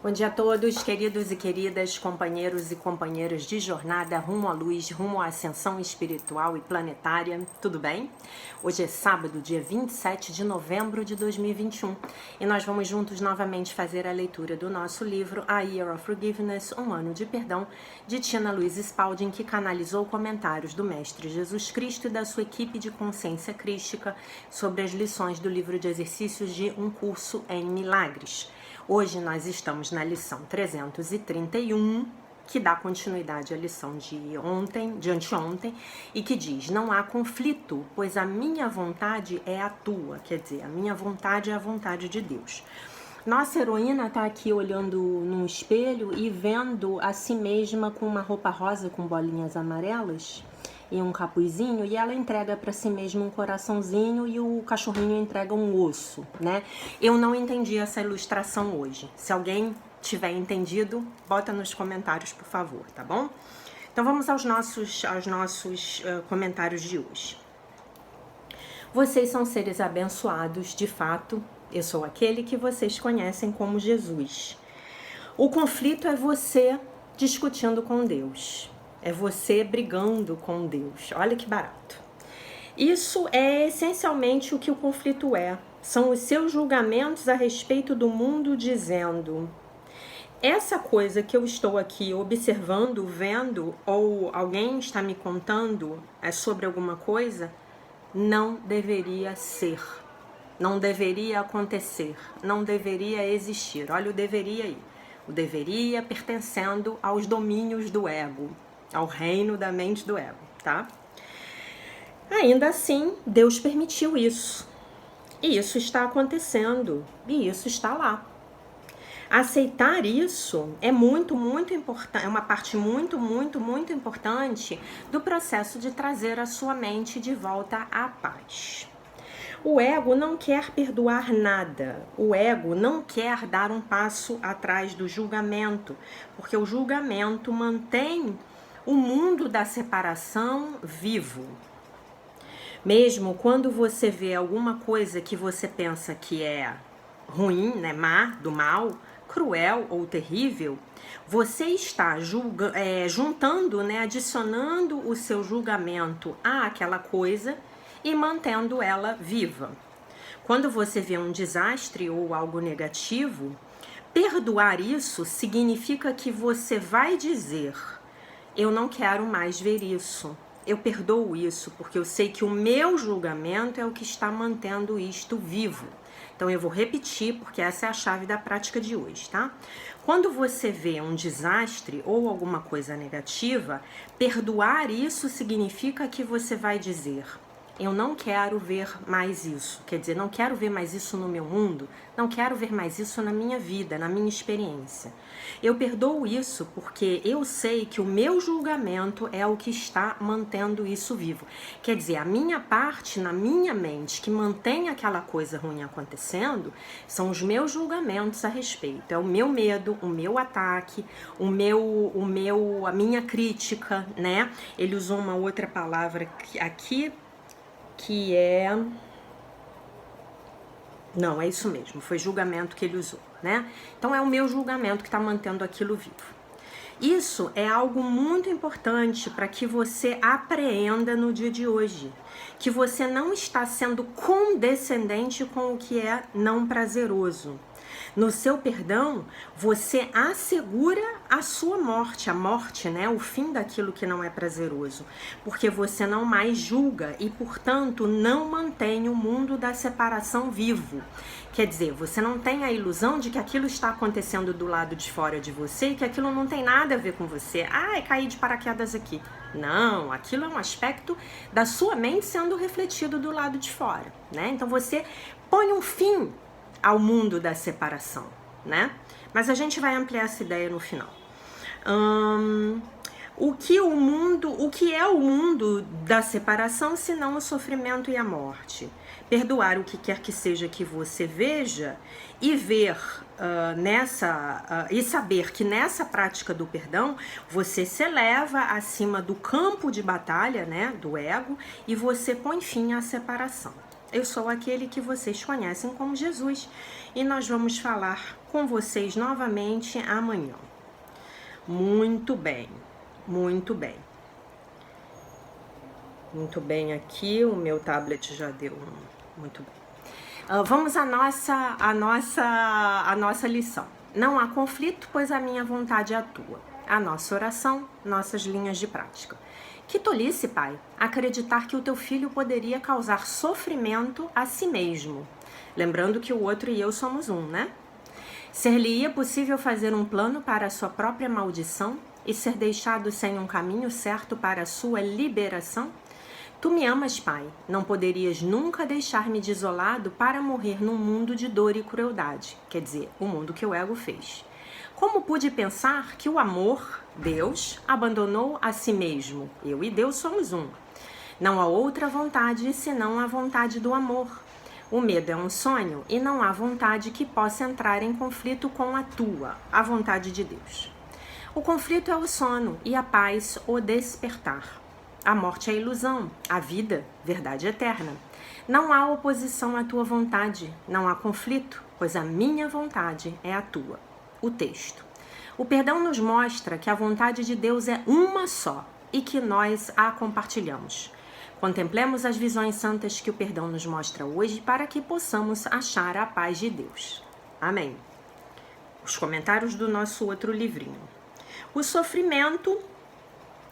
Bom dia a todos, queridos e queridas, companheiros e companheiras de jornada rumo à luz, rumo à ascensão espiritual e planetária, tudo bem? Hoje é sábado, dia 27 de novembro de 2021 e nós vamos juntos novamente fazer a leitura do nosso livro A Year of Forgiveness, Um Ano de Perdão, de Tina Louise Spalding, que canalizou comentários do Mestre Jesus Cristo e da sua equipe de consciência crística sobre as lições do livro de exercícios de Um Curso em Milagres. Hoje nós estamos na lição 331, que dá continuidade à lição de anteontem, e que diz: não há conflito, pois a minha vontade é a tua, quer dizer, a minha vontade é a vontade de Deus. Nossa heroína está aqui olhando num espelho e vendo a si mesma com uma roupa rosa com bolinhas amarelas e um capuzinho, e ela entrega para si mesma um coraçãozinho e o cachorrinho entrega um osso, né? Eu não entendi essa ilustração hoje. Se alguém tiver entendido, bota nos comentários, por favor, tá bom? Então vamos aos nossos comentários de hoje. Vocês são seres abençoados, de fato. Eu sou aquele que vocês conhecem como Jesus. O conflito é você discutindo com Deus. É você brigando com Deus. Olha que barato. Isso é essencialmente o que o conflito é. São os seus julgamentos a respeito do mundo dizendo: essa coisa que eu estou aqui observando, vendo, ou alguém está me contando sobre alguma coisa, não deveria ser. Não deveria acontecer. Não deveria existir. Olha o deveria aí. O deveria pertencendo aos domínios do ego, ao reino da mente do ego, tá? Ainda assim, Deus permitiu isso. E isso está acontecendo. E isso está lá. Aceitar isso é muito importante, é uma parte muito importante do processo de trazer a sua mente de volta à paz. O ego não quer perdoar nada. O ego não quer dar um passo atrás do julgamento, porque o julgamento mantém o mundo da separação vivo. Mesmo quando você vê alguma coisa que você pensa que é ruim, né, má, do mal, cruel ou terrível, você está juntando, né, adicionando o seu julgamento àquela coisa e mantendo ela viva. Quando você vê um desastre ou algo negativo, perdoar isso significa que você vai dizer: eu não quero mais ver isso. Eu perdoo isso porque eu sei que o meu julgamento é o que está mantendo isto vivo. Então eu vou repetir porque essa é a chave da prática de hoje, tá? Quando você vê um desastre ou alguma coisa negativa, perdoar isso significa que você vai dizer: eu não quero ver mais isso. Quer dizer, não quero ver mais isso no meu mundo, não quero ver mais isso na minha vida, na minha experiência. Eu perdoo isso porque eu sei que o meu julgamento é o que está mantendo isso vivo. Quer dizer, a minha parte na minha mente que mantém aquela coisa ruim acontecendo são os meus julgamentos a respeito. É o meu medo, o meu ataque, a minha crítica, né? Ele usou uma outra palavra aqui, que é... Não, é isso mesmo, foi julgamento que ele usou, né? Então é o meu julgamento que está mantendo aquilo vivo. Isso é algo muito importante para que você apreenda no dia de hoje, que você não está sendo condescendente com o que é não prazeroso. No seu perdão, você assegura a sua morte, a morte, né? O fim daquilo que não é prazeroso, porque você não mais julga e, portanto, não mantém o mundo da separação vivo. Quer dizer, você não tem a ilusão de que aquilo está acontecendo do lado de fora de você e que aquilo não tem nada a ver com você. Ah, caí de paraquedas aqui. Não, aquilo é um aspecto da sua mente sendo refletido do lado de fora, né? Então você põe um fim ao mundo da separação, né? Mas a gente vai ampliar essa ideia no final. O que é o mundo da separação, senão o sofrimento e a morte? Perdoar o que quer que seja que você veja e ver e saber que nessa prática do perdão você se eleva acima do campo de batalha, né, do ego, e você põe fim à separação. Eu sou aquele que vocês conhecem como Jesus e nós vamos falar com vocês novamente amanhã. Muito bem, muito bem. Muito bem aqui, o meu tablet já deu muito bem. Vamos à nossa lição. Não há conflito, pois a minha vontade atua. A nossa oração, nossas linhas de prática. Que tolice, pai, acreditar que o teu filho poderia causar sofrimento a si mesmo. Lembrando que o outro e eu somos um, né? Ser-lhe-ia possível fazer um plano para a sua própria maldição e ser deixado sem um caminho certo para a sua liberação? Tu me amas, pai, não poderias nunca deixar-me desolado para morrer num mundo de dor e crueldade, quer dizer, o mundo que o ego fez. Como pude pensar que o amor, Deus, abandonou a si mesmo? Eu e Deus somos um. Não há outra vontade senão a vontade do amor. O medo é um sonho e não há vontade que possa entrar em conflito com a tua, a vontade de Deus. O conflito é o sono e a paz o despertar. A morte é ilusão, a vida, verdade eterna. Não há oposição à tua vontade, não há conflito, pois a minha vontade é a tua. O texto. O perdão nos mostra que a vontade de Deus é uma só e que nós a compartilhamos. Contemplemos as visões santas que o perdão nos mostra hoje para que possamos achar a paz de Deus. Amém. Os comentários do nosso outro livrinho. O sofrimento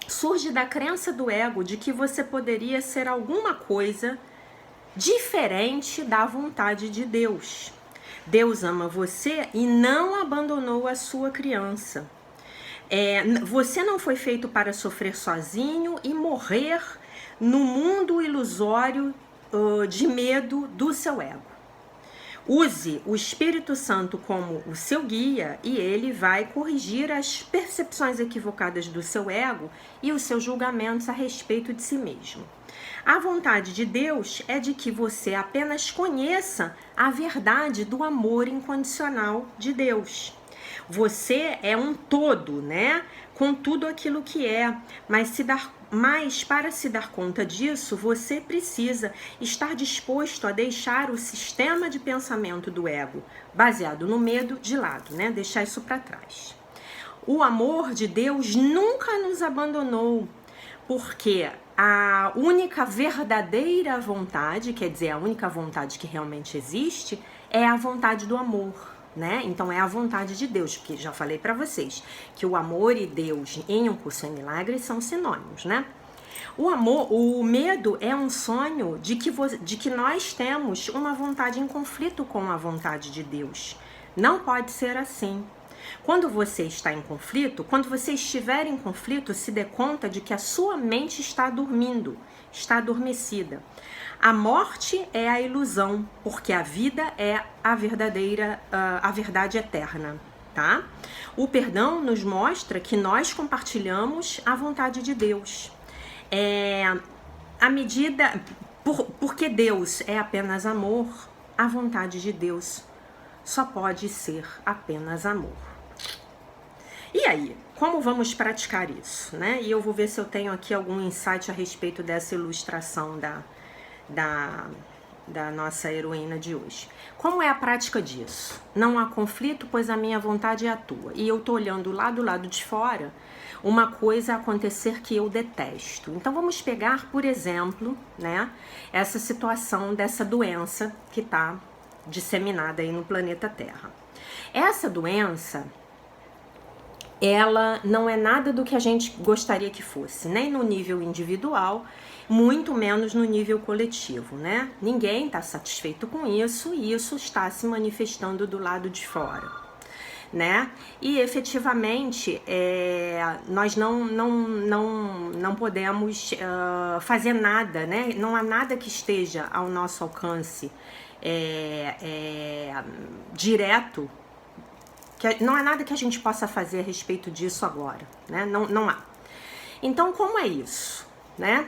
surge da crença do ego de que você poderia ser alguma coisa diferente da vontade de Deus. Deus ama você e não abandonou a sua criança. Você não foi feito para sofrer sozinho e morrer no mundo ilusório de medo do seu ego. Use o Espírito Santo como o seu guia e ele vai corrigir as percepções equivocadas do seu ego e os seus julgamentos a respeito de si mesmo. A vontade de Deus é de que você apenas conheça a verdade do amor incondicional de Deus. Você é um todo, né? Com tudo aquilo que é, mas para se dar conta disso, você precisa estar disposto a deixar o sistema de pensamento do ego, baseado no medo, de lado, né? Deixar isso para trás. O amor de Deus nunca nos abandonou, porque a única verdadeira vontade, quer dizer, a única vontade que realmente existe, é a vontade do amor, né? Então é a vontade de Deus, porque já falei para vocês que o amor e Deus em Um Curso em Milagres são sinônimos, né? O medo é um sonho de que nós temos uma vontade em conflito com a vontade de Deus. Não pode ser assim. Quando você está em conflito, quando você estiver em conflito, se dê conta de que a sua mente está dormindo, está adormecida. A morte é a ilusão, porque a vida é a verdade eterna, tá? O perdão nos mostra que nós compartilhamos a vontade de Deus. Porque Deus é apenas amor, a vontade de Deus só pode ser apenas amor. E aí, como vamos praticar isso, né? E eu vou ver se eu tenho aqui algum insight a respeito dessa ilustração da nossa heroína de hoje. Como é a prática disso? Não há conflito, pois a minha vontade é a tua. E eu tô olhando lá do lado de fora uma coisa acontecer que eu detesto. Então vamos pegar, por exemplo, né, essa situação dessa doença que tá disseminada aí no planeta Terra. Essa doença, ela não é nada do que a gente gostaria que fosse, nem no nível individual, muito menos no nível coletivo, né? Ninguém está satisfeito com isso e isso está se manifestando do lado de fora, né? E efetivamente nós não podemos fazer nada, né? Não há nada que esteja ao nosso alcance direto. Não há nada que a gente possa fazer a respeito disso agora, né? Não há. Então, como é isso, né?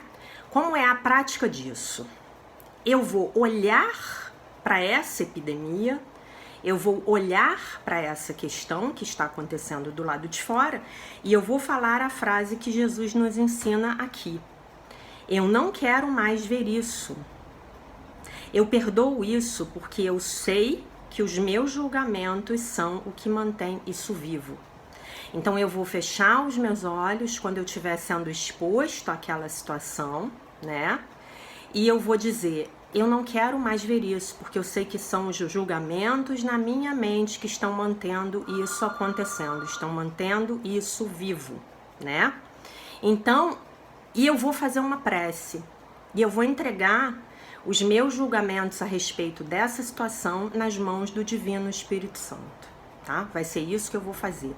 Como é a prática disso? Eu vou olhar para essa epidemia, eu vou olhar para essa questão que está acontecendo do lado de fora e eu vou falar a frase que Jesus nos ensina aqui. Eu não quero mais ver isso. Eu perdoo isso porque eu sei que os meus julgamentos são o que mantém isso vivo. Então eu vou fechar os meus olhos quando eu estiver sendo exposto àquela situação, né? E eu vou dizer, eu não quero mais ver isso, porque eu sei que são os julgamentos na minha mente que estão mantendo isso acontecendo, estão mantendo isso vivo, né? Então, e eu vou fazer uma prece, e eu vou entregar os meus julgamentos a respeito dessa situação nas mãos do Divino Espírito Santo, tá? Vai ser isso que eu vou fazer.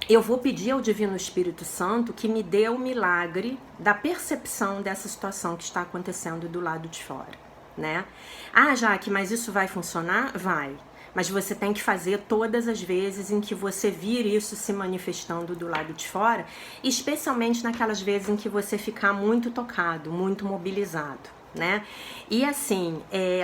Eu vou pedir ao Divino Espírito Santo que me dê o milagre da percepção dessa situação que está acontecendo do lado de fora, né? Ah, Jaque, mas isso vai funcionar? Vai. Mas você tem que fazer todas as vezes em que você vir isso se manifestando do lado de fora, especialmente naquelas vezes em que você ficar muito tocado, muito mobilizado, né? E assim,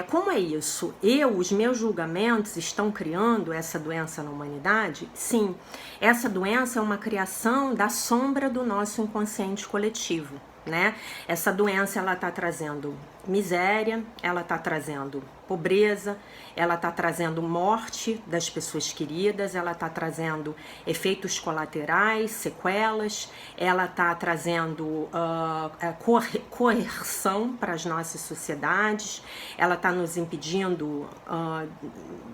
como é isso? Os meus julgamentos estão criando essa doença na humanidade? Sim, essa doença é uma criação da sombra do nosso inconsciente coletivo, né? Essa doença, ela tá trazendo miséria, ela tá trazendo pobreza, ela tá trazendo morte das pessoas queridas, ela tá trazendo efeitos colaterais, sequelas, ela tá trazendo coerção para as nossas sociedades, ela tá nos impedindo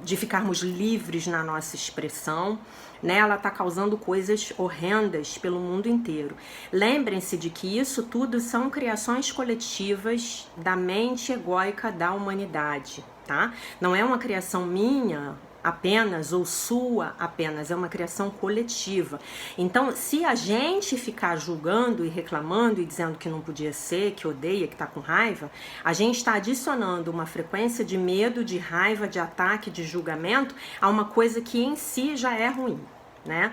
de ficarmos livres na nossa expressão, né? Ela está causando coisas horrendas pelo mundo inteiro. Lembrem-se de que isso tudo são criações coletivas da mente egóica da humanidade, tá? Não é uma criação minha apenas ou sua apenas, é uma criação coletiva. Então, se a gente ficar julgando e reclamando e dizendo que não podia ser, que odeia, que está com raiva, a gente está adicionando uma frequência de medo, de raiva, de ataque, de julgamento a uma coisa que em si já é ruim, né?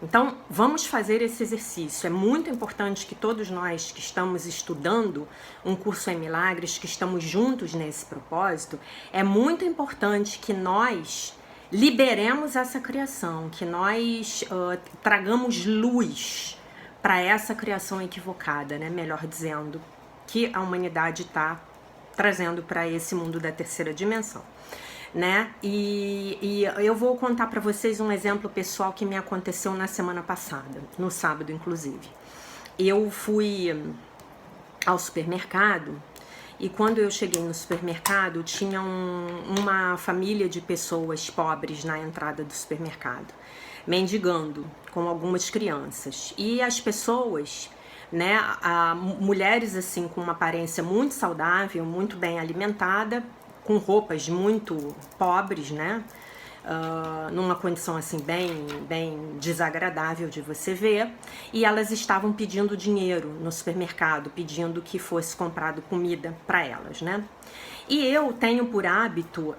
Então, vamos fazer esse exercício. É muito importante que todos nós que estamos estudando um curso em milagres, que estamos juntos nesse propósito, é muito importante que nós liberemos essa criação, que nós tragamos luz para essa criação equivocada, né? Melhor dizendo, que a humanidade está trazendo para esse mundo da terceira dimensão, né? E eu vou contar para vocês um exemplo pessoal que me aconteceu na semana passada, no sábado inclusive. Eu fui ao supermercado e quando eu cheguei no supermercado tinha uma família de pessoas pobres na entrada do supermercado, mendigando com algumas crianças. E as pessoas, né, mulheres assim com uma aparência muito saudável, muito bem alimentada, com roupas muito pobres, né? Numa condição assim bem desagradável de você ver, e elas estavam pedindo dinheiro no supermercado, pedindo que fosse comprado comida para elas, né? E eu tenho por hábito,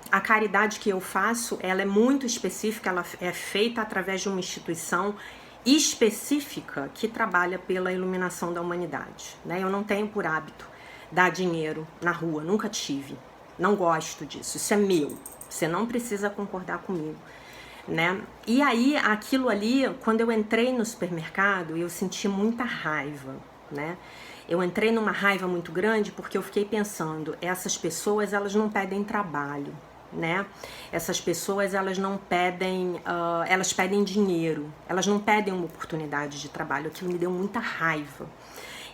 a caridade que eu faço, ela é muito específica, ela é feita através de uma instituição específica que trabalha pela iluminação da humanidade, né? Eu não tenho por hábito dar dinheiro na rua, nunca tive, não gosto disso, isso é meu. Você não precisa concordar comigo, né? E aí, aquilo ali, quando eu entrei no supermercado, eu senti muita raiva, né? Eu entrei numa raiva muito grande porque eu fiquei pensando, essas pessoas, elas não pedem trabalho, né? Essas pessoas, elas não pedem, elas pedem dinheiro, elas não pedem uma oportunidade de trabalho. Aquilo me deu muita raiva.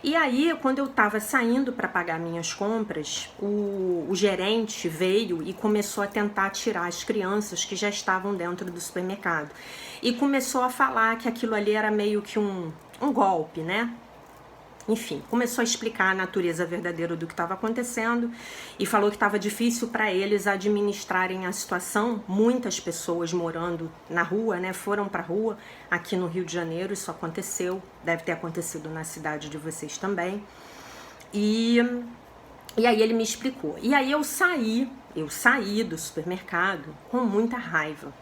E aí, quando eu estava saindo para pagar minhas compras, o gerente veio e começou a tentar tirar as crianças que já estavam dentro do supermercado. E começou a falar que aquilo ali era meio que um golpe, né? Enfim, começou a explicar a natureza verdadeira do que estava acontecendo e falou que estava difícil para eles administrarem a situação. Muitas pessoas morando na rua, né, foram para a rua. Aqui no Rio de Janeiro isso aconteceu, deve ter acontecido na cidade de vocês também. E aí ele me explicou. E aí eu saí do supermercado com muita raiva.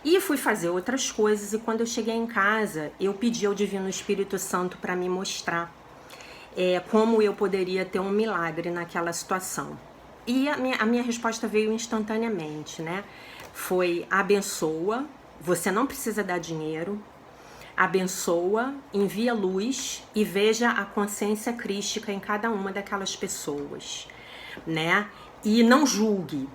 E fui fazer outras coisas e quando eu cheguei em casa, eu pedi ao Divino Espírito Santo para me mostrar como eu poderia ter um milagre naquela situação. E a minha resposta veio instantaneamente, né? Foi: abençoa, você não precisa dar dinheiro, abençoa, envia luz e veja a consciência crística em cada uma daquelas pessoas, né? E não julgue,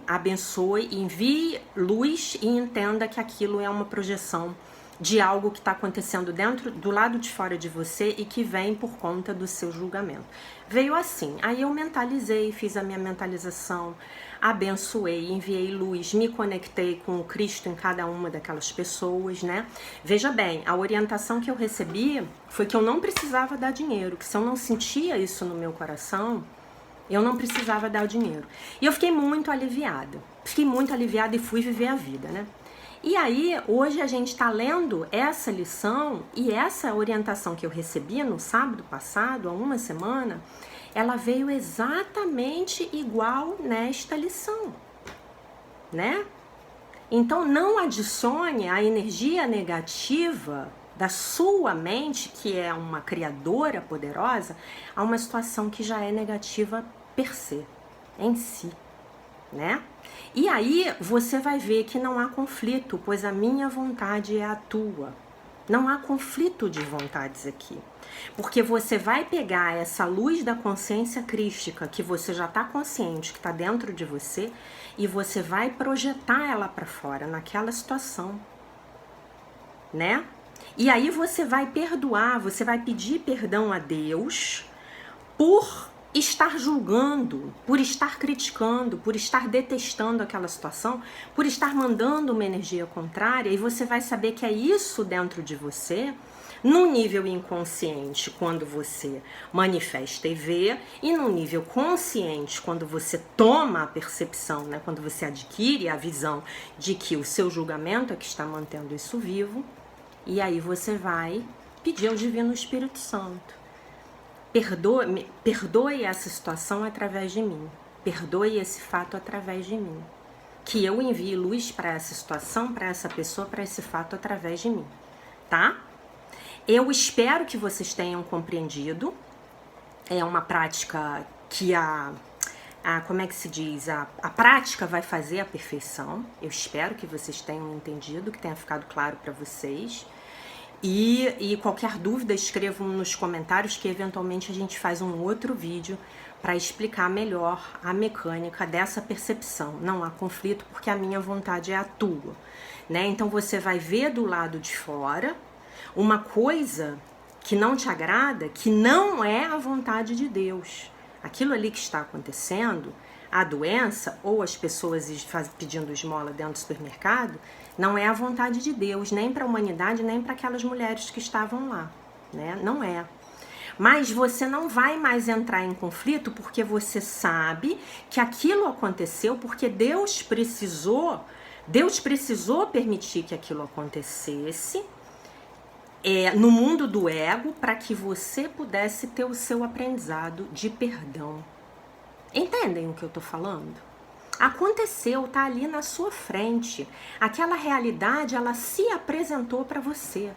abençoe, envie luz e entenda que aquilo é uma projeção de algo que está acontecendo do lado de fora de você e que vem por conta do seu julgamento. Veio assim, aí eu mentalizei, fiz a minha mentalização, abençoei, enviei luz, me conectei com o Cristo em cada uma daquelas pessoas, né? Veja bem, a orientação que eu recebi foi que eu não precisava dar dinheiro, que se eu não sentia isso no meu coração, eu não precisava dar o dinheiro. E eu fiquei muito aliviada e fui viver a vida, né? E aí, hoje a gente está lendo essa lição e essa orientação que eu recebi no sábado passado, há uma semana, ela veio exatamente igual nesta lição, né? Então, não adicione a energia negativa da sua mente, que é uma criadora poderosa, a uma situação que já é negativa per se, em si, né? E aí você vai ver que não há conflito, pois a minha vontade é a tua. Não há conflito de vontades aqui. Porque você vai pegar essa luz da consciência crística, que você já está consciente, que está dentro de você, e você vai projetar ela para fora, naquela situação, né? E aí você vai perdoar, você vai pedir perdão a Deus por estar julgando, por estar criticando, por estar detestando aquela situação, por estar mandando uma energia contrária, e você vai saber que é isso dentro de você, no nível inconsciente, quando você manifesta e vê, e no nível consciente, quando você toma a percepção, né, quando você adquire a visão de que o seu julgamento é que está mantendo isso vivo, e aí você vai pedir ao Divino Espírito Santo: perdoe essa situação através de mim. Perdoe esse fato através de mim. Que eu envie luz para essa situação, para essa pessoa, para esse fato através de mim. Tá? Eu espero que vocês tenham compreendido. É uma prática que como é que se diz? A prática vai fazer a perfeição. Eu espero que vocês tenham entendido, que tenha ficado claro para vocês. E qualquer dúvida, escrevam nos comentários que eventualmente a gente faz um outro vídeo para explicar melhor a mecânica dessa percepção. Não há conflito porque a minha vontade é a tua, né? Então você vai ver do lado de fora uma coisa que não te agrada, que não é a vontade de Deus. Aquilo ali que está acontecendo, a doença ou as pessoas pedindo esmola dentro do supermercado, não é a vontade de Deus, nem para a humanidade, nem para aquelas mulheres que estavam lá, né? Não é. Mas você não vai mais entrar em conflito porque você sabe que aquilo aconteceu porque Deus precisou permitir que aquilo acontecesse no mundo do ego para que você pudesse ter o seu aprendizado de perdão. Entendem o que eu tô falando? Aconteceu, tá ali na sua frente. Aquela realidade, ela se apresentou para você.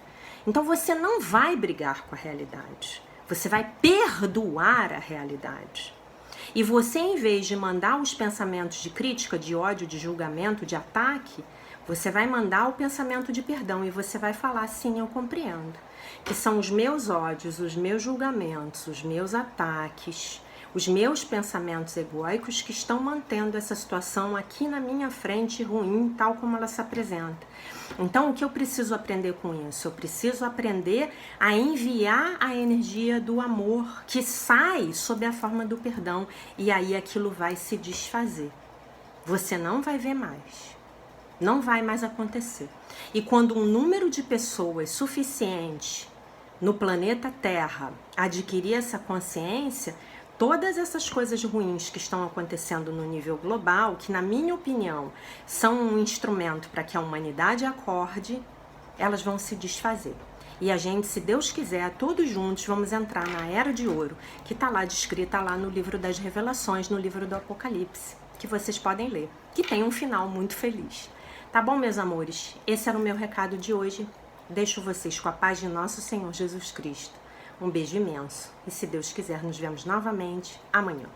Então você não vai brigar com a realidade. Você vai perdoar a realidade. E você, em vez de mandar os pensamentos de crítica, de ódio, de julgamento, de ataque, você vai mandar o pensamento de perdão e você vai falar: sim, eu compreendo. Que são os meus ódios, os meus julgamentos, os meus ataques, os meus pensamentos egóicos que estão mantendo essa situação aqui na minha frente ruim, tal como ela se apresenta. Então, o que eu preciso aprender com isso? Eu preciso aprender a enviar a energia do amor que sai sob a forma do perdão, e aí aquilo vai se desfazer. Você não vai ver mais. Não vai mais acontecer. E quando um número de pessoas suficiente no planeta Terra adquirir essa consciência, todas essas coisas ruins que estão acontecendo no nível global, que na minha opinião são um instrumento para que a humanidade acorde, elas vão se desfazer. E a gente, se Deus quiser, todos juntos vamos entrar na Era de Ouro, que está lá descrita lá no livro das Revelações, no livro do Apocalipse, que vocês podem ler, que tem um final muito feliz. Tá bom, meus amores? Esse era o meu recado de hoje. Deixo vocês com a paz de nosso Senhor Jesus Cristo. Um beijo imenso. E se Deus quiser, nos vemos novamente amanhã.